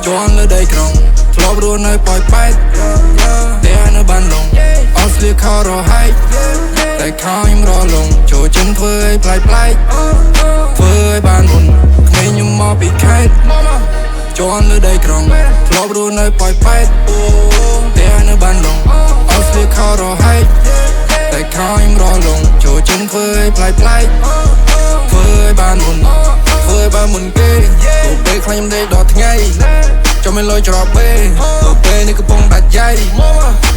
ជន់លើដីក្រុងធ្លាប់រស់នៅប៉ោយប៉ែតតែនៅបានឡងអស់ស្លៀកខោរហែកតែខោខ្ញុំរលងចូលចិនធ្វើឲ្យប្លែកធ្វើឲ្យបានមុនក្មេងខ្ញុំមកពីខេត្តជន់លើដីក្រុងធ្លាប់រស់នៅប៉ោយប៉ែតតែនៅបានឡងអស់ស្លៀកខោរហែកតែខោខ្ញុំរលងចូលចិនធ្វើឲ្យប្លែកធ្វើឲ្យបានមុនគេទៅពេលខ្លាញ់ខ្ញុំដេកដល់ថ្ងៃចាំមិនលុយច្រកពេលទៅពេលនេះកំពុងដាច់យ៉ៃ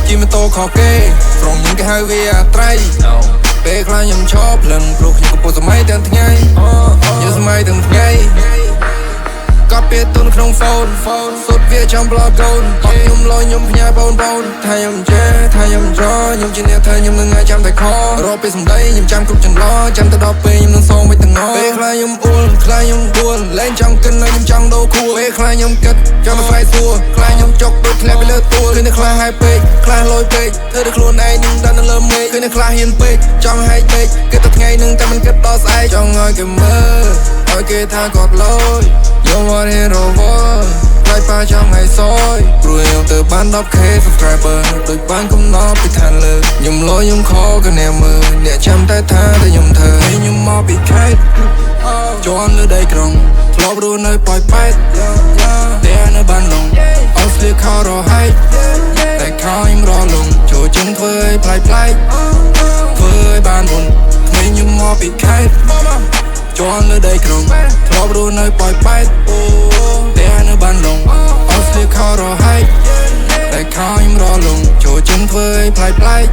ជិះម៉ូតូខុសគេក្រុងខ្ញុំគេហៅវាអាត្រៃពេលខ្លាញ់ខ្ញុំឈប់លឹងព្រោះខ្ញុំកំពុងសម័យទាំងថ្ងៃយើងសម័យទាំងថ្ងៃកប់ពេលទុនក្នុងហ្វូនសុទ្ធវាចំប្លកូនអត់ខ្ញុំលុយខ្ញុំផ្ញើបងថាខ្ញុំចេះថាខ្ញុំចោខ្ញុំជាអ្នកធ្វើខ្ញុំនឹងឲ្យចាំតែខរកពេលសំដីខ្ញុំចាំគ្រប់ចន្លោចាំទៅដល់ពេលខ្ញុំនឹងសងមិនទាំងងពេលខ្លាញ់ខ្ញុំអួលខ្លាញ់ខ្ញុំដួលលែងចង់កិនហើយខ្ញុំចង់ដូរខួរពេលខ្លាញ់ខ្ញុំគិតចាំមកស្រ័យសួរខ្លាញ់ខ្ញុំចុកដូចធ្លាក់ពីលើទួលឃើញតែខ្លាហើយពេកខ្លាលយពេកធ្វើតែខ្លួនឯងនឹងដល់នៅលើមេឃឃើញតែខ្លាហ៊ានពេកចង់ហែកពេកគិតតែថ្ងៃនឹងតែមិនគិតដល់ស្អែកចង់ឲ្យគេមើលឲ្យគេថាគាត់លយខ្ញុំអត់ហ៊ានរវល់ខ្លាចប៉ាចង់ឲ្យសយព្រោះខ្ញុំទៅបាន 10k subscriber ដូចបានកំណត់ពីឋានលើខ្ញុំលយខ្ញុំខកក៏អ្នកមើលអ្នកចាំតែថាខ្ញុំធ្វើខ្ញុំមកពីខេត្តជន់លើដីក្រុងធ្លាប់រស់នៅប៉ោយប៉ែតតែនៅបានឡងអស់ស្លៀកខោរហែកតែខោខ្ញុំរលងចូលចិនធ្វើឲ្យប្លែកធ្វើឲ្យបានមុនក្មេងខ្ញុំមកពីខេត្តជន់លើដីក្រុងធ្លាប់រស់នៅប៉ោយប៉ែតតែនៅបានឡងអស់ស្លៀកខោរហែកតែខោខ្ញុំរលងចូលចិនធ្វើឲ្យប្លែក